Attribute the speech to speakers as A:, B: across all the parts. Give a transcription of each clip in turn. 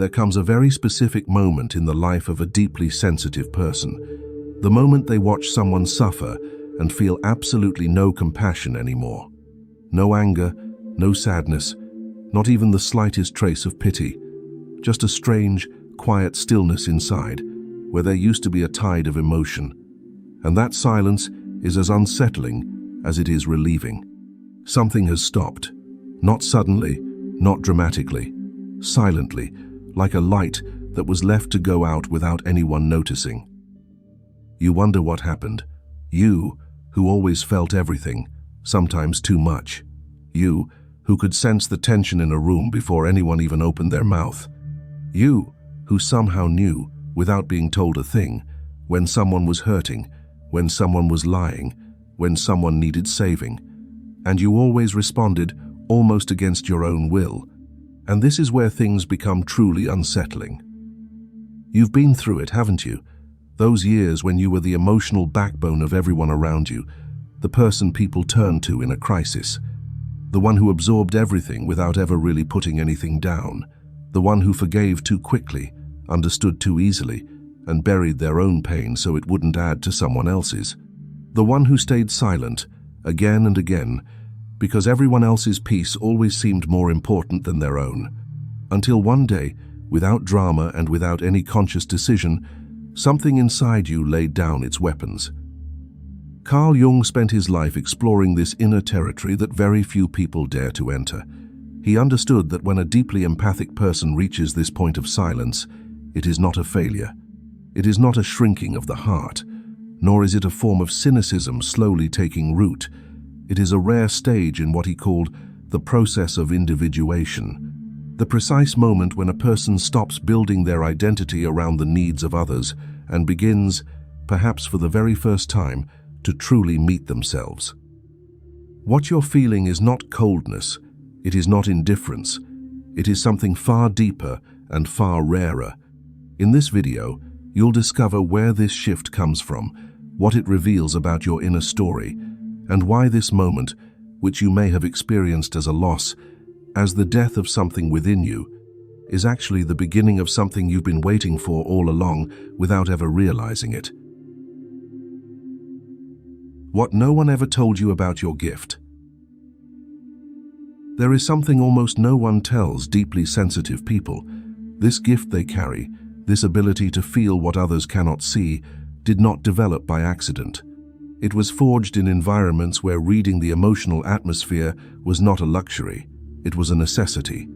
A: there comes a very specific moment in the life of a deeply sensitive person. The moment they watch someone suffer and feel absolutely no compassion anymore. No anger, no sadness, not even the slightest trace of pity. Just a strange, quiet stillness inside, where there used to be a tide of emotion. And that silence is as unsettling as it is relieving. Something has stopped. Not suddenly, not dramatically. Silently, like a light that was left to go out without anyone noticing. You wonder what happened. You, who always felt everything, sometimes too much. You, who could sense the tension in a room before anyone even opened their mouth. You, who somehow knew, without being told a thing, when someone was hurting, when someone was lying, when someone needed saving. And you always responded almost against your own will. And this is where things become truly unsettling. You've been through it, haven't you? Those years when you were the emotional backbone of everyone around you, the person people turned to in a crisis, the one who absorbed everything without ever really putting anything down, the one who forgave too quickly, understood too easily, and buried their own pain so it wouldn't add to someone else's. The one who stayed silent, again and again, because everyone else's peace always seemed more important than their own. Until one day, without drama and without any conscious decision, something inside you laid down its weapons. Carl Jung spent his life exploring this inner territory that very few people dare to enter. He understood that when a deeply empathic person reaches this point of silence, it is not a failure. It is not a shrinking of the heart, nor is it a form of cynicism slowly taking root. It is a rare stage in what he called the process of individuation, the precise moment when a person stops building their identity around the needs of others and begins, perhaps for the very first time, to truly meet themselves. What you're feeling is not coldness, it is not indifference, it is something far deeper and far rarer. In this video, you'll discover where this shift comes from, what it reveals about your inner story, and why this moment, which you may have experienced as a loss, as the death of something within you, is actually the beginning of something you've been waiting for all along without ever realizing it. What no one ever told you about your gift. There is something almost no one tells deeply sensitive people. This gift they carry, this ability to feel what others cannot see, did not develop by accident. It was forged in environments where reading the emotional atmosphere was not a luxury, it was a necessity,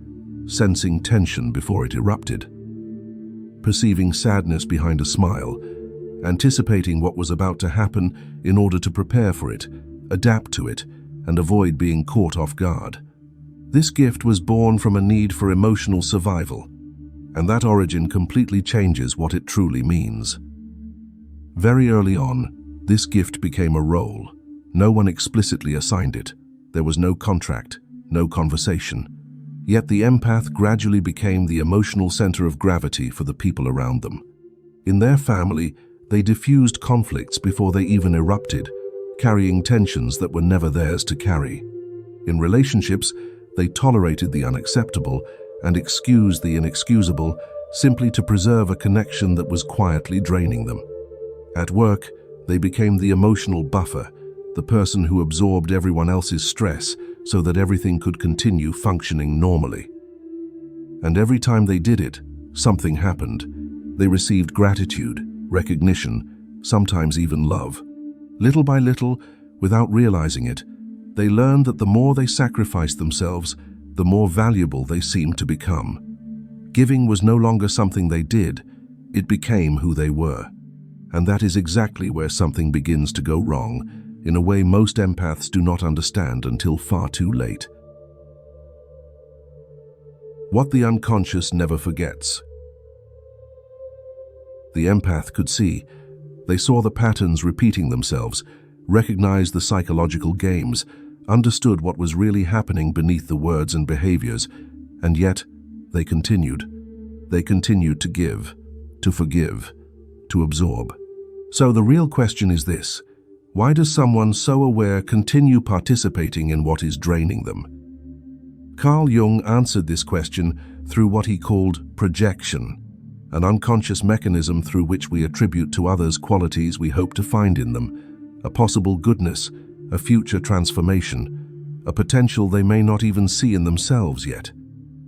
A: sensing tension before it erupted, perceiving sadness behind a smile, anticipating what was about to happen in order to prepare for it, adapt to it, and avoid being caught off guard. This gift was born from a need for emotional survival, and that origin completely changes what it truly means. Very early on, this gift became a role. No one explicitly assigned it. There was no contract, no conversation. Yet the empath gradually became the emotional center of gravity for the people around them. In their family, they diffused conflicts before they even erupted, carrying tensions that were never theirs to carry. In relationships, they tolerated the unacceptable and excused the inexcusable simply to preserve a connection that was quietly draining them. At work, they became the emotional buffer, the person who absorbed everyone else's stress so that everything could continue functioning normally. And every time they did it, something happened. They received gratitude, recognition, sometimes even love. Little by little, without realizing it, they learned that the more they sacrificed themselves, the more valuable they seemed to become. Giving was no longer something they did, it became who they were. And that is exactly where something begins to go wrong, in a way most empaths do not understand until far too late. What the unconscious never forgets. The empath could see. They saw the patterns repeating themselves, recognized the psychological games, understood what was really happening beneath the words and behaviors, and yet they continued. They continued to give, to forgive, to absorb. So the real question is this: why does someone so aware continue participating in what is draining them? Carl Jung answered this question through what he called projection, an unconscious mechanism through which we attribute to others qualities we hope to find in them, a possible goodness, a future transformation, a potential they may not even see in themselves yet.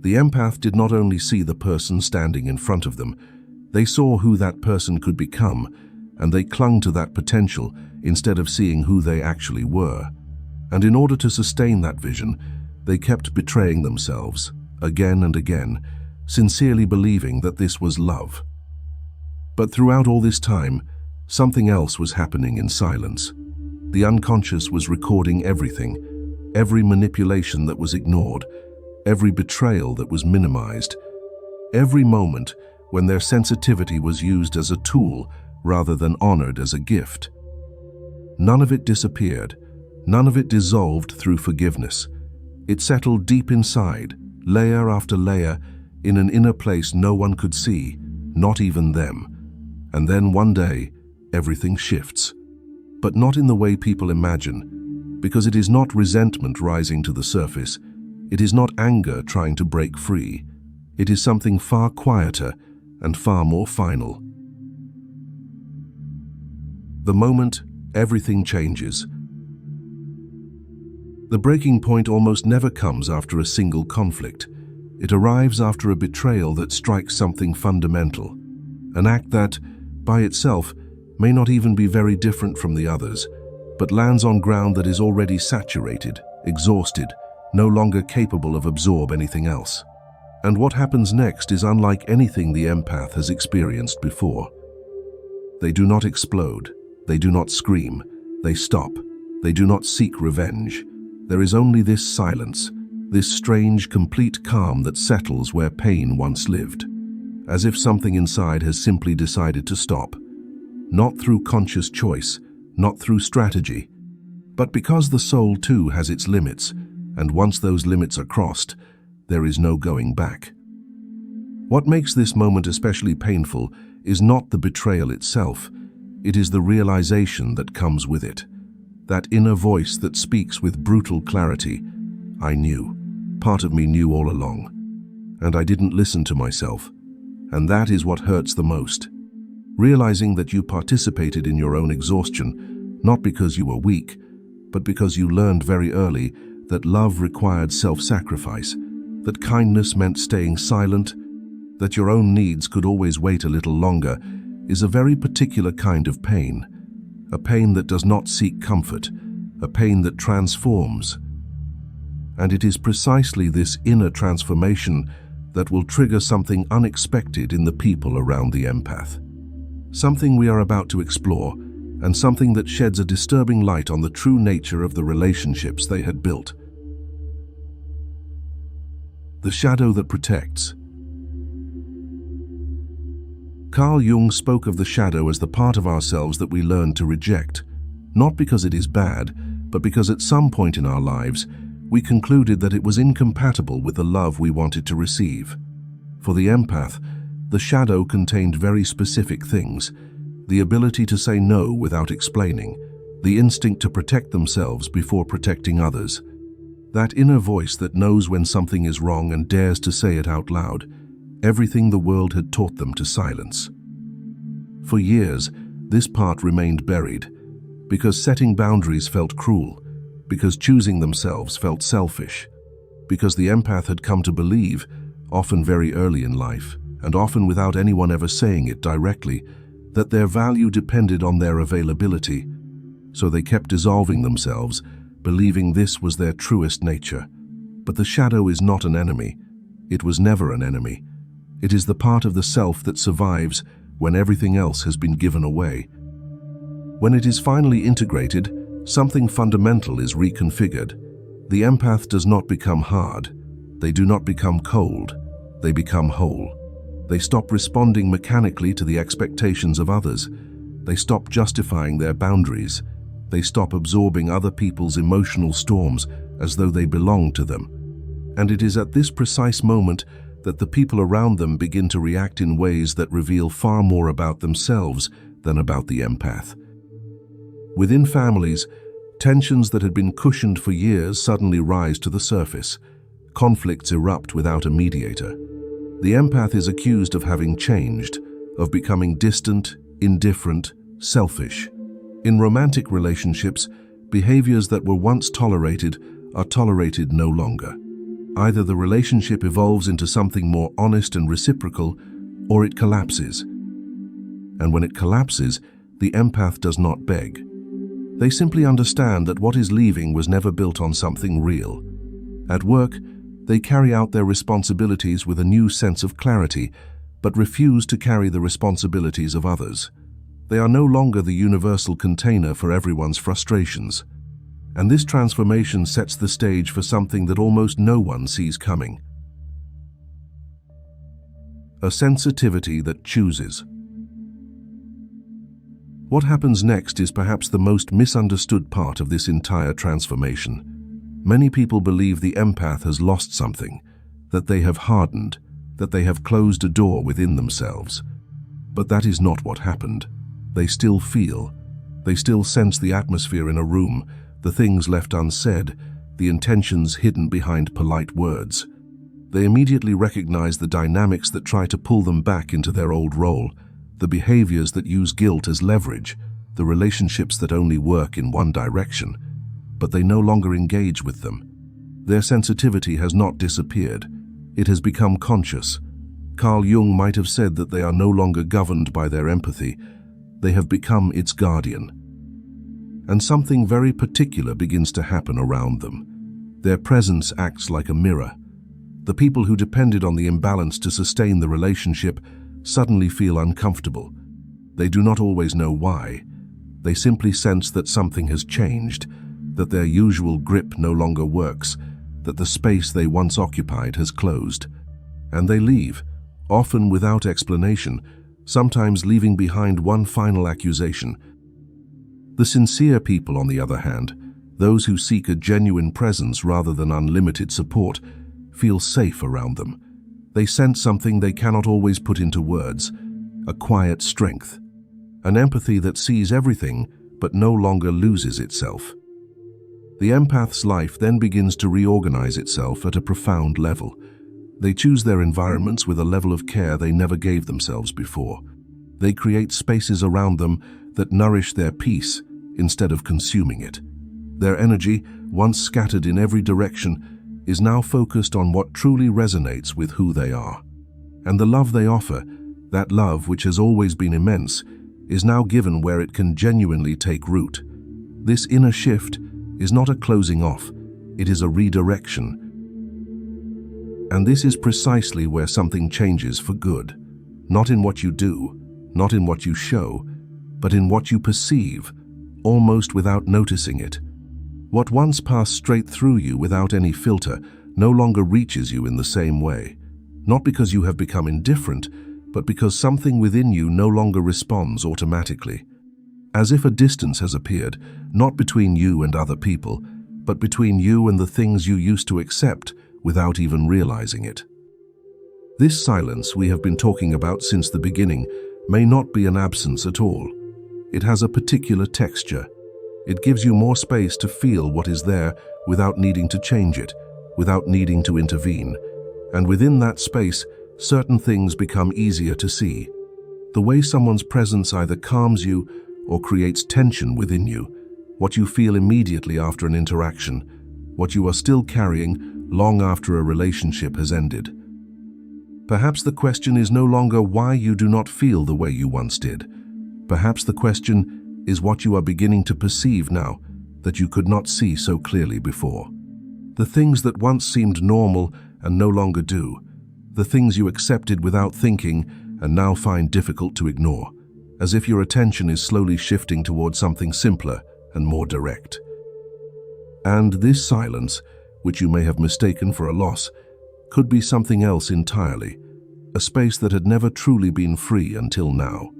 A: The empath did not only see the person standing in front of them, they saw who that person could become, and they clung to that potential instead of seeing who they actually were. And in order to sustain that vision, they kept betraying themselves, again and again, sincerely believing that this was love. But throughout all this time, something else was happening in silence. The unconscious was recording everything, every manipulation that was ignored, every betrayal that was minimized, every moment when their sensitivity was used as a tool rather than honored as a gift. None of it disappeared, none of it dissolved through forgiveness. It settled deep inside, layer after layer, in an inner place no one could see, not even them. And then one day, everything shifts. But not in the way people imagine, because it is not resentment rising to the surface. It is not anger trying to break free. It is something far quieter and far more final. The moment everything changes. The breaking point almost never comes after a single conflict. It arrives after a betrayal that strikes something fundamental, an act that, by itself, may not even be very different from the others, but lands on ground that is already saturated, exhausted, no longer capable of absorb anything else. And what happens next is unlike anything the empath has experienced before. They do not explode, they do not scream, they stop, they do not seek revenge. There is only this silence, this strange, complete calm that settles where pain once lived, as if something inside has simply decided to stop. Not through conscious choice, not through strategy, but because the soul too has its limits, and once those limits are crossed, there is no going back. What makes this moment especially painful is not the betrayal itself, it is the realization that comes with it. That inner voice that speaks with brutal clarity. I knew. Part of me knew all along. And I didn't listen to myself. And that is what hurts the most. Realizing that you participated in your own exhaustion, not because you were weak, but because you learned very early that love required self-sacrifice, that kindness meant staying silent, that your own needs could always wait a little longer, is a very particular kind of pain. A pain that does not seek comfort, a pain that transforms. And it is precisely this inner transformation that will trigger something unexpected in the people around the empath. Something we are about to explore, and something that sheds a disturbing light on the true nature of the relationships they had built. The shadow that protects. Carl Jung spoke of the shadow as the part of ourselves that we learn to reject, not because it is bad, but because at some point in our lives, we concluded that it was incompatible with the love we wanted to receive. For the empath, the shadow contained very specific things: the ability to say no without explaining, the instinct to protect themselves before protecting others, that inner voice that knows when something is wrong and dares to say it out loud, everything the world had taught them to silence. For years, this part remained buried, because setting boundaries felt cruel, because choosing themselves felt selfish, because the empath had come to believe, often very early in life, and often without anyone ever saying it directly, that their value depended on their availability. So they kept dissolving themselves, believing this was their truest nature. But the shadow is not an enemy. It was never an enemy. It is the part of the self that survives when everything else has been given away. When it is finally integrated, something fundamental is reconfigured. The empath does not become hard. They do not become cold. They become whole. They stop responding mechanically to the expectations of others. They stop justifying their boundaries. They stop absorbing other people's emotional storms as though they belong to them. And it is at this precise moment that the people around them begin to react in ways that reveal far more about themselves than about the empath. Within families, tensions that had been cushioned for years suddenly rise to the surface. Conflicts erupt without a mediator. The empath is accused of having changed, of becoming distant, indifferent, selfish. In romantic relationships, behaviors that were once tolerated are tolerated no longer. Either the relationship evolves into something more honest and reciprocal, or it collapses. And when it collapses, the empath does not beg. They simply understand that what is leaving was never built on something real. At work, they carry out their responsibilities with a new sense of clarity, but refuse to carry the responsibilities of others. They are no longer the universal container for everyone's frustrations. And this transformation sets the stage for something that almost no one sees coming. A sensitivity that chooses. What happens next is perhaps the most misunderstood part of this entire transformation. Many people believe the empath has lost something, that they have hardened, that they have closed a door within themselves. But that is not what happened. They still feel. They still sense the atmosphere in a room, the things left unsaid, the intentions hidden behind polite words. They immediately recognize the dynamics that try to pull them back into their old role, the behaviors that use guilt as leverage, the relationships that only work in one direction. But they no longer engage with them. Their sensitivity has not disappeared. It has become conscious. Carl Jung might have said that they are no longer governed by their empathy. They have become its guardian. And something very particular begins to happen around them. Their presence acts like a mirror. The people who depended on the imbalance to sustain the relationship suddenly feel uncomfortable. They do not always know why. They simply sense that something has changed, that their usual grip no longer works, that the space they once occupied has closed. And they leave, often without explanation, sometimes leaving behind one final accusation. The sincere people, on the other hand, those who seek a genuine presence rather than unlimited support, feel safe around them. They sense something they cannot always put into words, a quiet strength, an empathy that sees everything but no longer loses itself. The empath's life then begins to reorganize itself at a profound level. They choose their environments with a level of care they never gave themselves before. They create spaces around them that nourish their peace instead of consuming it. Their energy, once scattered in every direction, is now focused on what truly resonates with who they are. And the love they offer, that love which has always been immense, is now given where it can genuinely take root. This inner shift is not a closing off, it is a redirection. And this is precisely where something changes for good. Not in what you do, not in what you show, but in what you perceive, almost without noticing it. What once passed straight through you without any filter no longer reaches you in the same way. Not because you have become indifferent, but because something within you no longer responds automatically. As if a distance has appeared, not between you and other people, but between you and the things you used to accept without even realizing it. This silence we have been talking about since the beginning may not be an absence at all. It has a particular texture. It gives you more space to feel what is there without needing to change it, without needing to intervene. And within that space, certain things become easier to see. The way someone's presence either calms you or creates tension within you, what you feel immediately after an interaction, what you are still carrying long after a relationship has ended. Perhaps the question is no longer why you do not feel the way you once did. Perhaps the question is what you are beginning to perceive now that you could not see so clearly before. The things that once seemed normal and no longer do. The things you accepted without thinking and now find difficult to ignore, as if your attention is slowly shifting towards something simpler and more direct. And this silence, which you may have mistaken for a loss, could be something else entirely, a space that had never truly been free until now.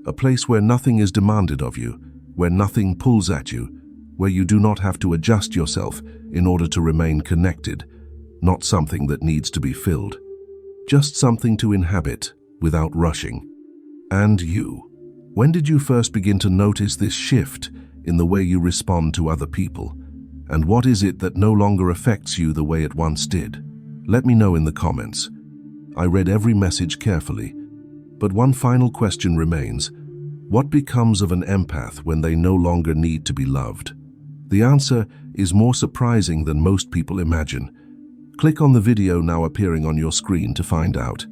A: A place where nothing is demanded of you, where nothing pulls at you, where you do not have to adjust yourself in order to remain connected, not something that needs to be filled. Just something to inhabit without rushing. And you, when did you first begin to notice this shift in the way you respond to other people? And what is it that no longer affects you the way it once did? Let me know in the comments. I read every message carefully. But one final question remains. What becomes of an empath when they no longer need to be loved? The answer is more surprising than most people imagine. Click on the video now appearing on your screen to find out.